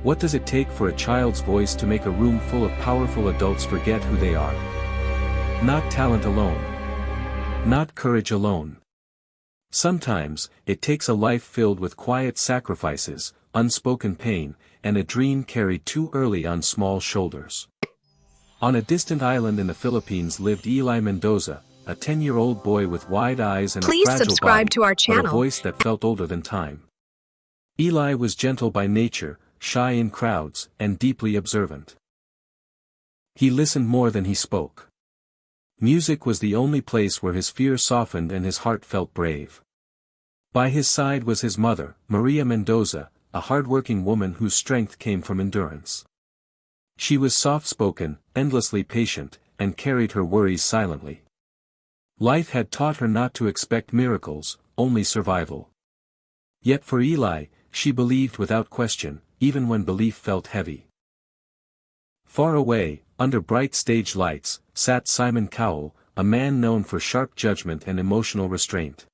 What does it take for a child's voice to make a room full of powerful adults forget who they are? Not talent alone. Not courage alone. Sometimes, it takes a life filled with quiet sacrifices, unspoken pain, and a dream carried too early on small shoulders. On a distant island in the Philippines lived Eli Mendoza, a 10-year-old boy with wide eyes and a fragile subscribe body, to our but a channel. voice that felt older than time. Eli was gentle by nature, shy in crowds, and deeply observant. He listened more than he spoke. Music was the only place where his fear softened and his heart felt brave. By his side was his mother, Maria Mendoza, a hard-working woman whose strength came from endurance. She was soft-spoken, endlessly patient, and carried her worries silently. Life had taught her not to expect miracles, only survival. Yet for Eli, she believed without question, even when belief felt heavy. Far away, under bright stage lights, sat Simon Cowell, a man known for sharp judgment and emotional restraint.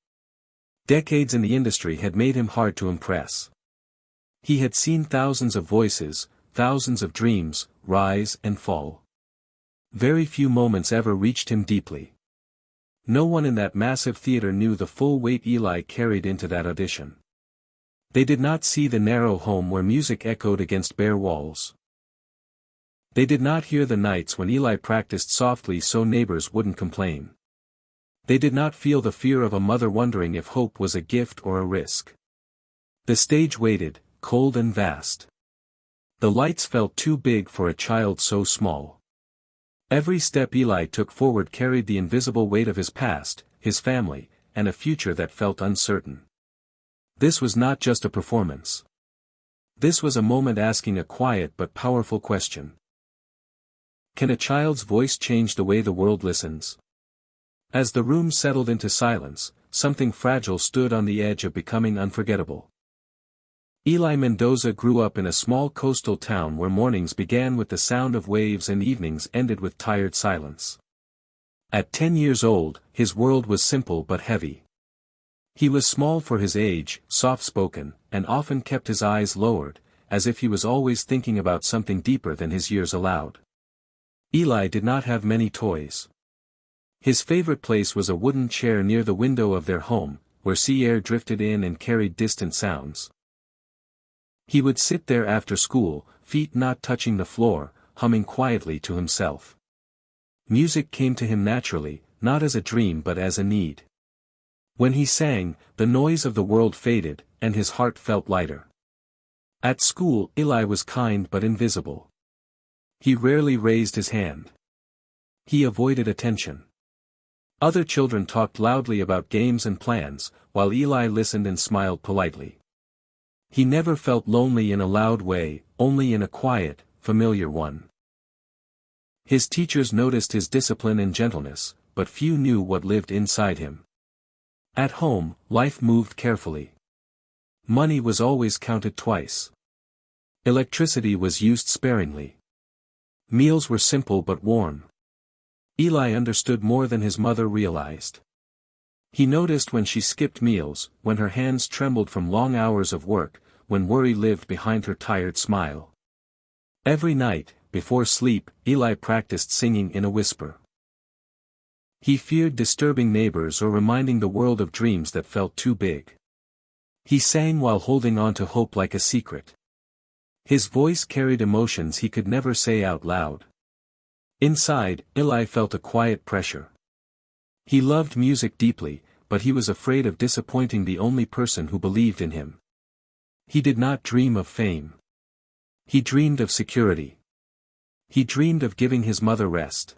Decades in the industry had made him hard to impress. He had seen thousands of voices, thousands of dreams, rise and fall. Very few moments ever reached him deeply. No one in that massive theater knew the full weight Eli carried into that audition. They did not see the narrow home where music echoed against bare walls. They did not hear the nights when Eli practiced softly so neighbors wouldn't complain. They did not feel the fear of a mother wondering if hope was a gift or a risk. The stage waited, cold and vast. The lights felt too big for a child so small. Every step Eli took forward carried the invisible weight of his past, his family, and a future that felt uncertain. This was not just a performance. This was a moment asking a quiet but powerful question. Can a child's voice change the way the world listens? As the room settled into silence, something fragile stood on the edge of becoming unforgettable. Eli Mendoza grew up in a small coastal town where mornings began with the sound of waves and evenings ended with tired silence. At 10 years old, his world was simple but heavy. He was small for his age, soft-spoken, and often kept his eyes lowered, as if he was always thinking about something deeper than his years allowed. Eli did not have many toys. His favorite place was a wooden chair near the window of their home, where sea air drifted in and carried distant sounds. He would sit there after school, feet not touching the floor, humming quietly to himself. Music came to him naturally, not as a dream but as a need. When he sang, the noise of the world faded, and his heart felt lighter. At school, Eli was kind but invisible. He rarely raised his hand. He avoided attention. Other children talked loudly about games and plans, while Eli listened and smiled politely. He never felt lonely in a loud way, only in a quiet, familiar one. His teachers noticed his discipline and gentleness, but few knew what lived inside him. At home, life moved carefully. Money was always counted twice. Electricity was used sparingly. Meals were simple but warm. Eli understood more than his mother realized. He noticed when she skipped meals, when her hands trembled from long hours of work, when worry lived behind her tired smile. Every night, before sleep, Eli practiced singing in a whisper. He feared disturbing neighbors or reminding the world of dreams that felt too big. He sang while holding on to hope like a secret. His voice carried emotions he could never say out loud. Inside, Eli felt a quiet pressure. He loved music deeply, but he was afraid of disappointing the only person who believed in him. He did not dream of fame. He dreamed of security. He dreamed of giving his mother rest.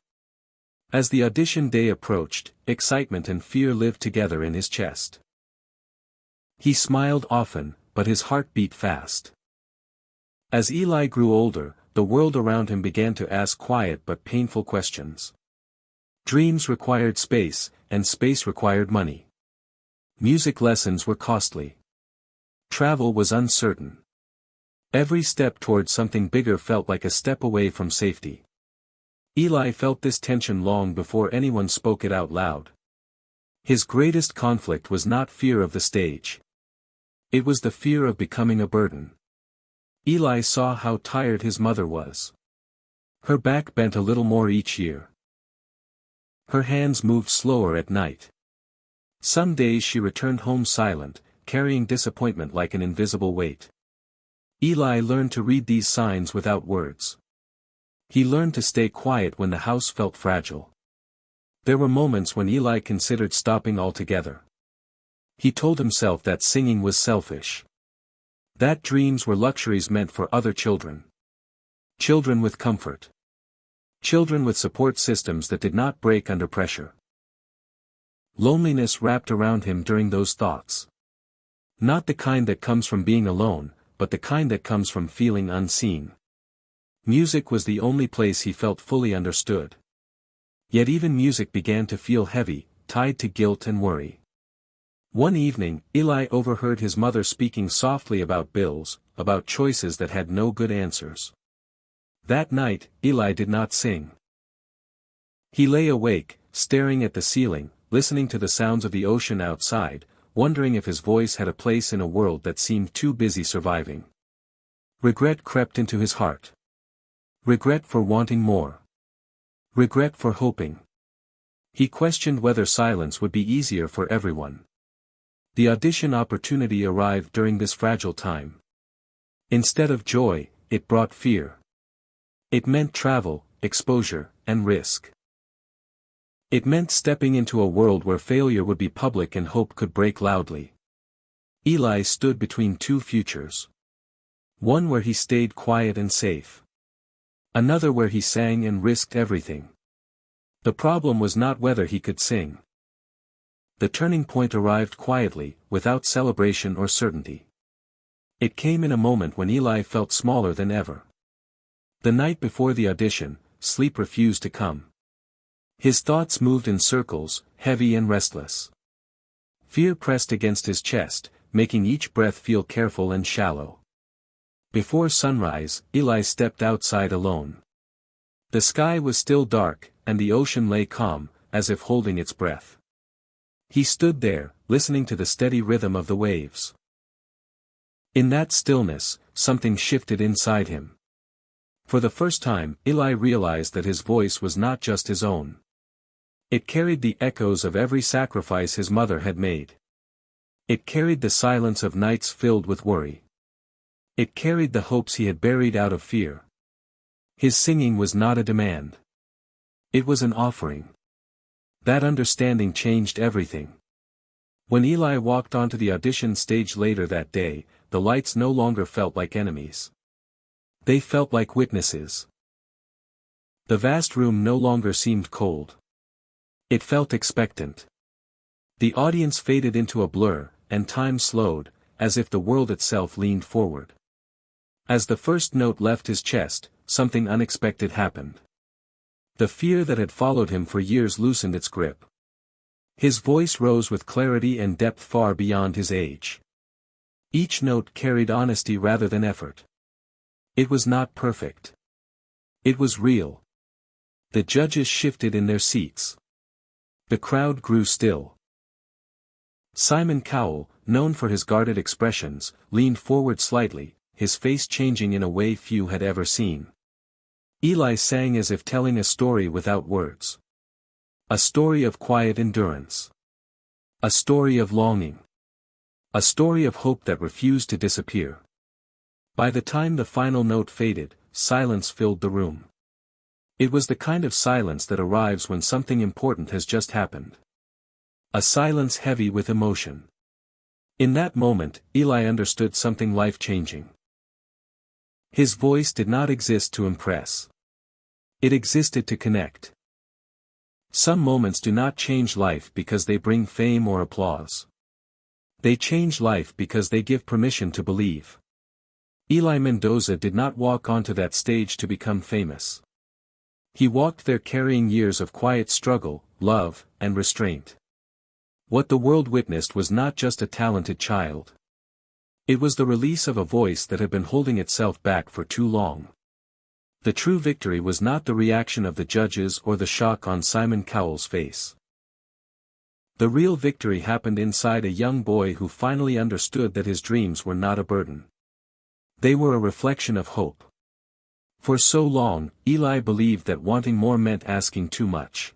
As the audition day approached, excitement and fear lived together in his chest. He smiled often, but his heart beat fast. As Eli grew older, the world around him began to ask quiet but painful questions. Dreams required space, and space required money. Music lessons were costly. Travel was uncertain. Every step toward something bigger felt like a step away from safety. Eli felt this tension long before anyone spoke it out loud. His greatest conflict was not fear of the stage. It was the fear of becoming a burden. Eli saw how tired his mother was. Her back bent a little more each year. Her hands moved slower at night. Some days she returned home silent, carrying disappointment like an invisible weight. Eli learned to read these signs without words. He learned to stay quiet when the house felt fragile. There were moments when Eli considered stopping altogether. He told himself that singing was selfish. That dreams were luxuries meant for other children. Children with comfort. Children with support systems that did not break under pressure. Loneliness wrapped around him during those thoughts. Not the kind that comes from being alone, but the kind that comes from feeling unseen. Music was the only place he felt fully understood. Yet even music began to feel heavy, tied to guilt and worry. One evening, Eli overheard his mother speaking softly about bills, about choices that had no good answers. That night, Eli did not sing. He lay awake, staring at the ceiling, listening to the sounds of the ocean outside, wondering if his voice had a place in a world that seemed too busy surviving. Regret crept into his heart. Regret for wanting more. Regret for hoping. He questioned whether silence would be easier for everyone. The audition opportunity arrived during this fragile time. Instead of joy, it brought fear. It meant travel, exposure, and risk. It meant stepping into a world where failure would be public and hope could break loudly. Eli stood between two futures. One where he stayed quiet and safe. Another where he sang and risked everything. The problem was not whether he could sing. The turning point arrived quietly, without celebration or certainty. It came in a moment when Eli felt smaller than ever. The night before the audition, sleep refused to come. His thoughts moved in circles, heavy and restless. Fear pressed against his chest, making each breath feel careful and shallow. Before sunrise, Eli stepped outside alone. The sky was still dark, and the ocean lay calm, as if holding its breath. He stood there, listening to the steady rhythm of the waves. In that stillness, something shifted inside him. For the first time, Eli realized that his voice was not just his own. It carried the echoes of every sacrifice his mother had made. It carried the silence of nights filled with worry. It carried the hopes he had buried out of fear. His singing was not a demand. It was an offering. That understanding changed everything. When Eli walked onto the audition stage later that day, the lights no longer felt like enemies. They felt like witnesses. The vast room no longer seemed cold. It felt expectant. The audience faded into a blur, and time slowed, as if the world itself leaned forward. As the first note left his chest, something unexpected happened. The fear that had followed him for years loosened its grip. His voice rose with clarity and depth far beyond his age. Each note carried honesty rather than effort. It was not perfect. It was real. The judges shifted in their seats. The crowd grew still. Simon Cowell, known for his guarded expressions, leaned forward slightly, his face changing in a way few had ever seen. Eli sang as if telling a story without words. A story of quiet endurance. A story of longing. A story of hope that refused to disappear. By the time the final note faded, silence filled the room. It was the kind of silence that arrives when something important has just happened. A silence heavy with emotion. In that moment, Eli understood something life-changing. His voice did not exist to impress. It existed to connect. Some moments do not change life because they bring fame or applause. They change life because they give permission to believe. Eli Mendoza did not walk onto that stage to become famous. He walked there carrying years of quiet struggle, love, and restraint. What the world witnessed was not just a talented child. It was the release of a voice that had been holding itself back for too long. The true victory was not the reaction of the judges or the shock on Simon Cowell's face. The real victory happened inside a young boy who finally understood that his dreams were not a burden. They were a reflection of hope. For so long, Eli believed that wanting more meant asking too much.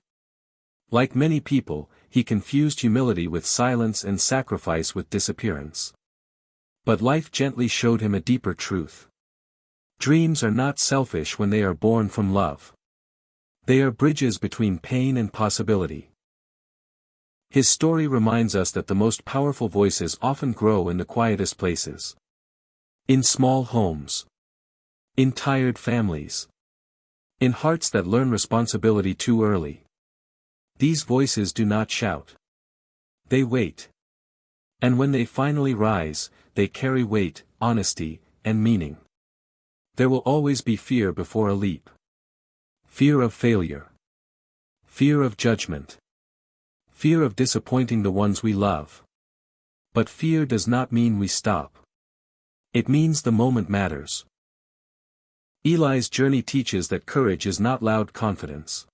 Like many people, he confused humility with silence and sacrifice with disappearance. But life gently showed him a deeper truth. Dreams are not selfish when they are born from love. They are bridges between pain and possibility. His story reminds us that the most powerful voices often grow in the quietest places. In small homes. In tired families. In hearts that learn responsibility too early. These voices do not shout. They wait. And when they finally rise, they carry weight, honesty, and meaning. There will always be fear before a leap. Fear of failure. Fear of judgment. Fear of disappointing the ones we love. But fear does not mean we stop. It means the moment matters. Eli's journey teaches that courage is not loud confidence.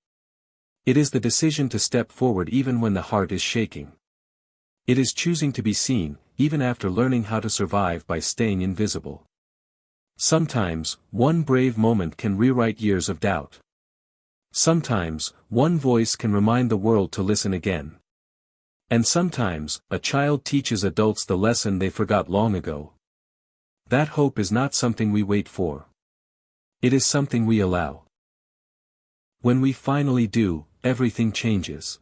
It is the decision to step forward even when the heart is shaking. It is choosing to be seen, even after learning how to survive by staying invisible. Sometimes, one brave moment can rewrite years of doubt. Sometimes, one voice can remind the world to listen again. And sometimes, a child teaches adults the lesson they forgot long ago. That hope is not something we wait for. It is something we allow. When we finally do, everything changes.